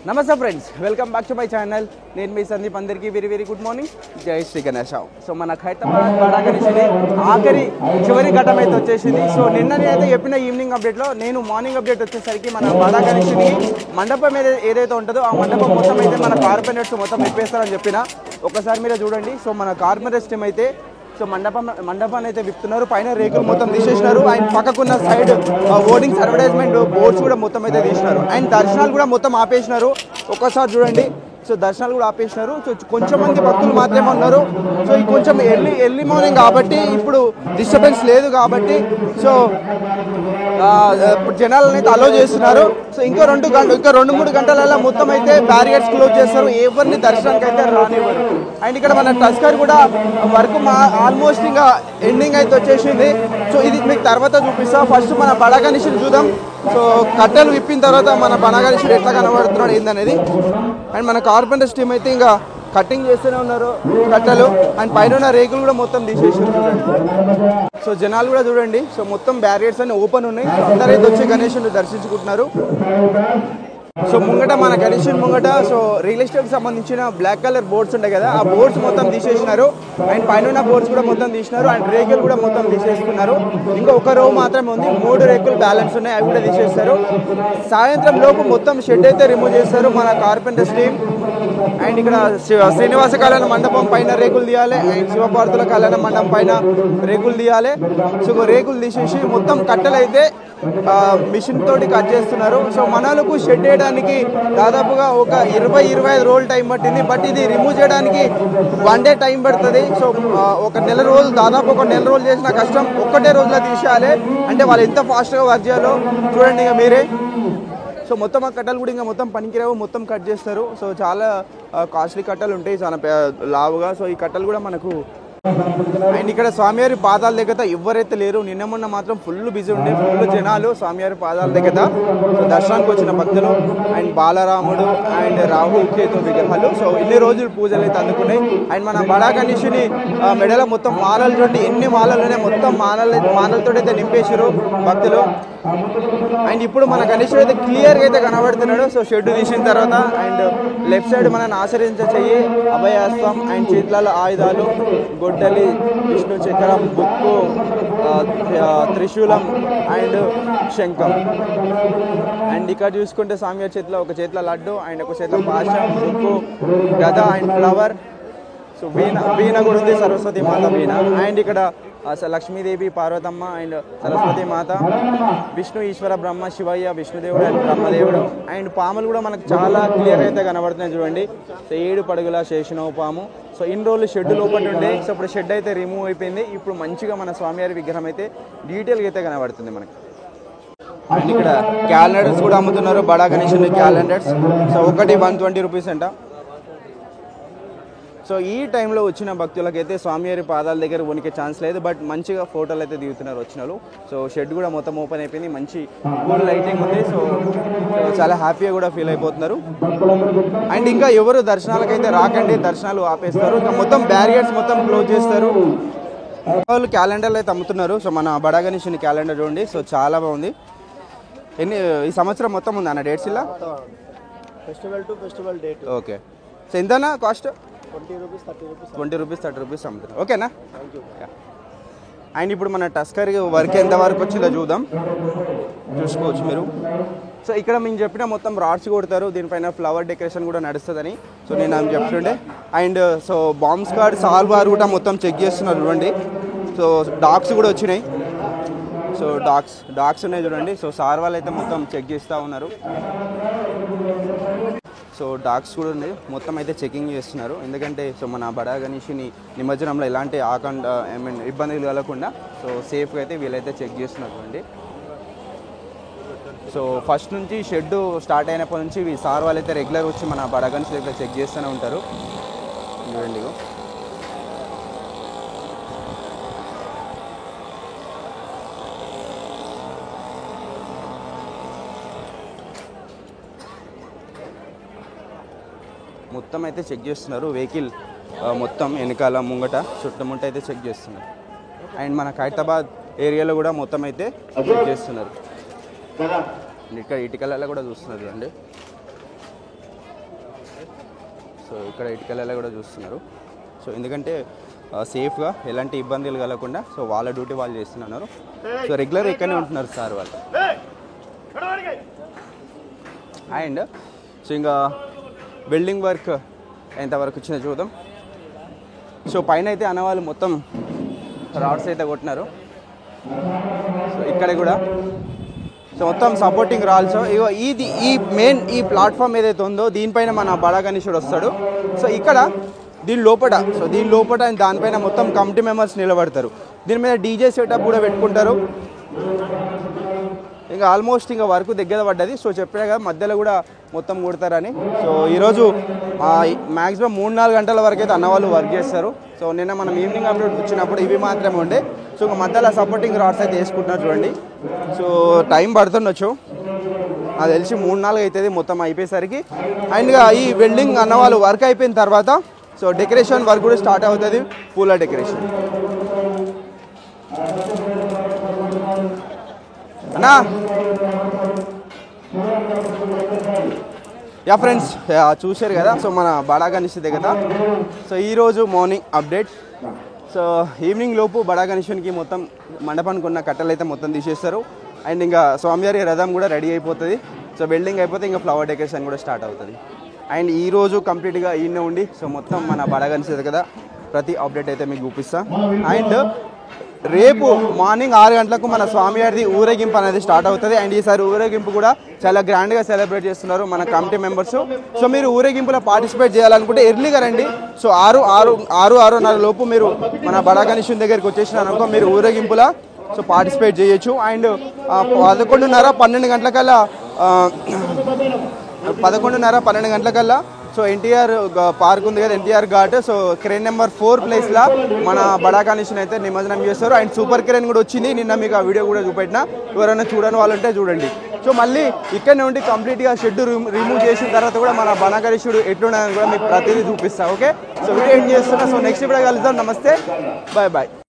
నమస్తే friends, welcome back to my channel. నేను మీ సందీప్. అందరికీ వెరీ వెరీ గుడ్ మార్నింగ్. జై శ్రీ గణేష్. సో మన హైదరాబాద్ బడా గణేష్ది చివరి ఘట్టం అయితే వచ్చేసింది. సో నిన్న నేనైతే చెప్పిన ఈవినింగ్ అప్డేట్లో నేను మార్నింగ్ అప్డేట్ వచ్చేసరికి మన బడా గణేష్ని మండపం ఏదైతే ఉంటుందో ఆ మండపం మొత్తం అయితే మన కార్పెంటర్స్ మొత్తం విప్పేస్తారని చెప్పిన. ఒకసారి మీరు చూడండి. సో మన కార్పెంటర్స్ టీమ్ అయితే సో మండపాన్ని అయితే విప్పుతున్నారు. పైన రేకులు మొత్తం తీసేసినారు. అండ్ పక్కకున్న సైడ్ ఓటింగ్స్ అడ్వర్టైజ్మెంట్ బోర్డ్స్ కూడా మొత్తం అయితే తీసినారు. అండ్ దర్శనాలు కూడా మొత్తం ఆపేసినారు. ఒక్కసారి చూడండి. సో దర్శనాలు కూడా ఆపేసినారు. సో కొంచెం మంది భక్తులు మాత్రమే ఉన్నారు. సో ఈ కొంచెం ఎర్లీ మార్నింగ్ కాబట్టి ఇప్పుడు డిస్టర్బెన్స్ లేదు కాబట్టి సో జనాలను అయితే అలో చేస్తున్నారు. సో ఇంకా 2-3 గంటలలో మొత్తం అయితే బ్యారియర్స్ క్లోజ్ చేస్తారు. ఎవరిని దర్శనానికి అయితే రానివ్వరు. అండ్ ఇక్కడ మన టస్కర్ కూడా వర్క్ ఆల్మోస్ట్ ఇంకా ఎండింగ్ అయితే వచ్చేసింది. సో ఇది మీకు తర్వాత చూపిస్తా. ఫస్ట్ మన బడా గణేష్ని చూద్దాం. సో కట్టెలు విప్పిన తర్వాత మన బడా గణేషుడు ఎట్లా కనబడుతున్నాడు ఏందనేది. అండ్ మన కార్పెంటర్స్ టీమ్ అయితే ఇంకా కటింగ్ చేస్తూనే ఉన్నారు కట్టెలు. అండ్ పైన ఉన్న రేకులు కూడా మొత్తం తీసేసారు చూడండి. సో జనాలు కూడా చూడండి. సో మొత్తం బ్యారియర్స్ అన్ని ఓపెన్ ఉన్నాయి. అందరైతే వచ్చి గణేషుని దర్శించుకుంటున్నారు. సో ముంగట మన గణేషుని ముంగట సో రియల్ ఎస్టేట్కి సంబంధించిన బ్లాక్ కలర్ బోర్డ్స్ ఉంటాయి కదా, ఆ బోర్డ్స్ మొత్తం తీసేసినారు. అండ్ పైన ఉన్న బోర్డ్స్ కూడా మొత్తం తీసినారు. అండ్ రేకులు కూడా మొత్తం తీసేసుకున్నారు. ఇంకా ఒక రో మాత్రమే ఉంది. 3 రేకులు బ్యాలెన్స్ ఉన్నాయి, అవి కూడా తీసేస్తారు. సాయంత్రం లోపు మొత్తం షెడ్ అయితే రిమూవ్ చేస్తారు మన కార్పెంటర్స్ టీమ్. అండ్ ఇక్కడ శ్రీనివాస కళ్యాణ మండపం పైన రేకులు తీయాలి. అండ్ శివపార్వతుల కళ్యాణ మండపం పైన రేకులు తీయాలి. సో రేకులు తీసేసి మొత్తం కట్టెలు అయితే మిషన్ తోటి కట్ చేస్తున్నారు. సో మనలకు షెడ్ వేయడానికి దాదాపుగా ఒక 20-25 రోజులు టైం పట్టింది. బట్ ఇది రిమూవ్ చేయడానికి 1 డే టైం పడుతుంది. సో ఒక నెల రోజులు దాదాపు ఒక నెల రోజులు చేసిన కష్టం ఒక్కటే రోజులో తీసేయాలి. అంటే వాళ్ళు ఎంత ఫాస్ట్గా వర్క్ చేయాలో చూడండి ఇక మీరే. సో మొత్తం ఆ కట్టలు కూడా ఇంకా మొత్తం పనికిరావు, మొత్తం కట్ చేస్తారు. సో చాలా కాస్ట్లీ కట్టలు ఉంటాయి, చాలా లావుగా. సో ఈ కట్టలు కూడా మనకు. అండ్ ఇక్కడ స్వామివారి పాదాల దగ్గర ఎవరైతే లేరు. నిన్న మొన్న మాత్రం ఫుల్ బిజీ ఉండే, ఫుల్ జనాలు స్వామివారి పాదాల దగ్గర దర్శనానికి వచ్చిన భక్తులు. అండ్ బాలరాముడు అండ్ రాహు కేతు విగ్రహాలు. సో ఇన్ని రోజులు పూజలు అయితే అందుకున్నాయి. అండ్ మన బడా గణేషుని మెడలో మొత్తం మాలలు చూడండి, ఎన్ని మాలలునే మొత్తం మాలలతో అయితే నింపేశారు భక్తులు. అండ్ ఇప్పుడు మన గణేశుడు అయితే క్లియర్గా అయితే కనబడుతున్నాడు. సో షెడ్ తీసిన తర్వాత అండ్ లెఫ్ట్ సైడ్ మనల్ని ఆశ్రయించే చెయ్యి అభయాస్తం అండ్ చేతులలో ఆయుధాలు, గొడ్డలి, విష్ణు చక్రం, బుక్కు, త్రిశూలం అండ్ శంఖం. అండ్ ఇక్కడ చూసుకుంటే స్వామివారి చేతిలో ఒక చేతిలో లడ్డు అండ్ ఒక చేతిలో పాశం, బుక్కు, గద అండ్ ఫ్లవర్. సో వీణ కూడా ఉంది, సరస్వతి మాత వీణ. అండ్ ఇక్కడ Lakshmidevi, Parvathamma and Saraswati Mata, Vishnu, Eshwara, Brahma, Shivayya, విష్ణుదేవుడు and బ్రహ్మదేవుడు. అండ్ పాములు కూడా మనకు చాలా క్లియర్ అయితే కనబడుతున్నాయి చూడండి. సో 7 పడుగుల శేషనవ పాము. సో ఇన్ని రోజులు షెడ్ లోపల ఉండే. సో ఇప్పుడు షెడ్ అయితే రిమూవ్ అయిపోయింది. ఇప్పుడు మంచిగా మన స్వామివారి విగ్రహం అయితే డీటెయిల్గా అయితే కనబడుతుంది మనకి. అండ్ ఇక్కడ క్యాలెండర్స్ కూడా అమ్ముతున్నారు, బడా గణేషుని క్యాలెండర్స్. సో ఒకటి 120 రూపీస్ అంట. సో ఈ టైంలో వచ్చిన భక్తులకైతే స్వామివారి పాదాల దగ్గర ఉనికి ఛాన్స్ లేదు. బట్ మంచిగా ఫోటోలు అయితే దిగుతున్నారు వచ్చిన వాళ్ళు. సో షెడ్ కూడా మొత్తం ఓపెన్ అయిపోయింది, మంచి కూల్ లైటింగ్ ఉంది. సో చాలా హ్యాపీగా కూడా ఫీల్ అయిపోతున్నారు. అండ్ ఇంకా ఎవరు దర్శనాలకైతే రాకండి, దర్శనాలు ఆపేస్తారు. ఇంకా మొత్తం బ్యారియర్స్ మొత్తం క్లోజ్ చేస్తారు. వాళ్ళు క్యాలెండర్లు అయితే అమ్ముతున్నారు. సో మన బడా గణేషుని క్యాలెండర్ చూడండి. సో చాలా బాగుంది. ఈ సంవత్సరం మొత్తం ఉంది అన్న డేట్స్ ఇలా festival to festival date. Okay. So ఎంతనా కాస్ట్? 20 రూపీస్ 30 రూపీస్ అమ్ముతున్నారు. ఓకేనా? అండ్ ఇప్పుడు మన టస్కర్ వర్క్ ఎంత వరకు వచ్చిందో చూద్దాం, చూసుకోవచ్చు మీరు. సో ఇక్కడ మేము చెప్పిన మొత్తం రాడ్స్ కొడతారు, దీనిపైన ఫ్లవర్ డెకరేషన్ కూడా నడుస్తుందని. సో నేను ఆమె చెప్తుండే. అండ్ సో బాంబ్ స్క్వాడ్ సాల్వార్ కూడా మొత్తం చెక్ చేస్తున్నారు చూడండి. సో డాగ్స్ కూడా వచ్చినాయి. సో డాగ్స్ ఉన్నాయి చూడండి. సో సార్ వాళ్ళు అయితే మొత్తం చెక్ చేస్తూ ఉన్నారు. సో డాగ్స్ కూడా ఉన్నాయి, మొత్తం అయితే చెకింగ్ చేస్తున్నారు. ఎందుకంటే సో మన బడా గణేషుని నిమజ్జనంలో ఎలాంటి ఇబ్బందులు కలగకుండా సో సేఫ్గా అయితే వీళ్ళైతే చెక్ చేస్తున్నారు అండి. సో ఫస్ట్ నుంచి షెడ్ స్టార్ట్ అయినప్పటి నుంచి సార్ వాళ్ళైతే రెగ్యులర్ వచ్చి మన బడా గణేష్ దగ్గర చెక్ చేస్తూనే ఉంటారు చూడండి. మొత్తం అయితే చెక్ చేస్తున్నారు. వెహికల్ మొత్తం వెనకాల ముంగట చుట్టముట్ట అయితే చెక్ చేస్తున్నారు. అండ్ మన ఖైరతాబాద్ ఏరియాలో కూడా మొత్తం అయితే చెక్ చేస్తున్నారు. ఇక్కడ ఇటుకలలో కూడా చూస్తున్నారు అండి. సో ఇక్కడ ఇటుకలలో కూడా చూస్తున్నారు. సో ఎందుకంటే సేఫ్గా ఎలాంటి ఇబ్బందులు కలగకుండా సో వాళ్ళ డ్యూటీ వాళ్ళు చేస్తున్నారు. సో రెగ్యులర్ ఇక్కడనే ఉంటున్నారు సార్ వాళ్ళు. అండ్ సో ఇంకా బిల్డింగ్ వర్క్ ఎంతవరకు వచ్చినా చూద్దాం. సో పైన అయితే అన్నవాళ్ళు మొత్తం రాడ్స్ అయితే కొట్టినారు. సో ఇక్కడ కూడా సో మొత్తం సపోర్టింగ్ రాల్స్. ఇగో ఈ మెయిన్ ఈ ప్లాట్ఫామ్ ఏదైతే ఉందో దీనిపైన మన బడా గణేశుడు వస్తాడు. సో ఇక్కడ దీని లోపల దానిపైన మొత్తం కమిటీ మెంబర్స్ నిలబడతారు. దీని మీద డీజే సెటప్ కూడా పెట్టుకుంటారు. ఇంకా ఆల్మోస్ట్ ఇంకా వర్క్ దగ్గర పడ్డది. సో చెప్పే కదా మధ్యలో కూడా మొత్తం కొడతారని. సో ఈరోజు మ్యాక్సిమం 3-4 గంటల వరకు అయితే అన్నవాళ్ళు వర్క్ చేస్తారు. సో నిన్న మనం ఈవినింగ్ అప్డేట్ వచ్చినప్పుడు ఇవి మాత్రమే ఉండే. సో ఇంకా మధ్యలో సపోర్టింగ్ రాడ్స్ అయితే వేసుకుంటున్నారు చూడండి. సో టైం పడుతుండొచ్చు, నాకు తెలిసి 3-4 అవుతుంది మొత్తం అయిపోయేసరికి. అండ్ ఈ వెల్డింగ్ అన్నవాళ్ళు వర్క్ అయిపోయిన తర్వాత సో డెకరేషన్ వర్క్ కూడా స్టార్ట్ అవుతుంది, పూల డెకరేషన్. అన్నా యా ఫ్రెండ్స్ చూశారు కదా. సో మన బడా గణేష్ దగ్గర సో ఈరోజు మార్నింగ్ అప్డేట్. సో ఈవినింగ్ లోపు బడా గణేషునికి మొత్తం మండపానికి ఉన్న కట్టెలు అయితే మొత్తం తీసేస్తారు. అండ్ ఇంకా స్వామివారి రథం కూడా రెడీ అయిపోతుంది. సో వెల్డింగ్ అయిపోతే ఇంకా ఫ్లవర్ డెకరేషన్ కూడా స్టార్ట్ అవుతుంది. అండ్ ఈరోజు కంప్లీట్గా ఈయన ఉండి సో మొత్తం మన బడా గణేష్ దగ్గర ప్రతి అప్డేట్ అయితే మీకు చూపిస్తాం. అండ్ రేపు మార్నింగ్ 6 గంటలకు మన స్వామివారిది ఊరేగింపు అనేది స్టార్ట్ అవుతుంది. అండ్ ఈసారి ఊరేగింపు కూడా చాలా గ్రాండ్గా సెలబ్రేట్ చేస్తున్నారు మన కమిటీ మెంబర్స్. సో మీరు ఊరేగింపులో పార్టిసిపేట్ చేయాలనుకుంటే ఎర్లీగా రండి. సో 6-6:30 లోపు మీరు మన బడా గణేశుని దగ్గరికి వచ్చేసినారనుకో మీరు ఊరేగింపులో సో పార్టిసిపేట్ చేయొచ్చు. అండ్ 11:30-12 గంటలకల్లా 11:30-12 గంటలకల్లా సో ఎన్టీఆర్ పార్క్ ఉంది కదా, NTR ghat. So crane number 4 ప్లేస్లో మన బడా గణేశుని అయితే నిమజ్జనం చేస్తారు. అండ్ సూపర్ క్రేన్ కూడా వచ్చింది, నిన్న మీకు ఆ వీడియో కూడా చూపెట్టిన. ఎవరైనా చూడని వాళ్ళంటే చూడండి. సో మళ్ళీ ఇక్కడనే ఉండి కంప్లీట్గా షెడ్ రిమూవ్ చేసిన తర్వాత కూడా మన బడా గణేశుడు ఎట్లున్నాయని కూడా మీకు ప్రతిదీ చూపిస్తా. ఓకే, సో వీడియో ఏం చేస్తున్నా. సో నెక్స్ట్ వీడియో కలుద్దాం. నమస్తే, బాయ్ బాయ్.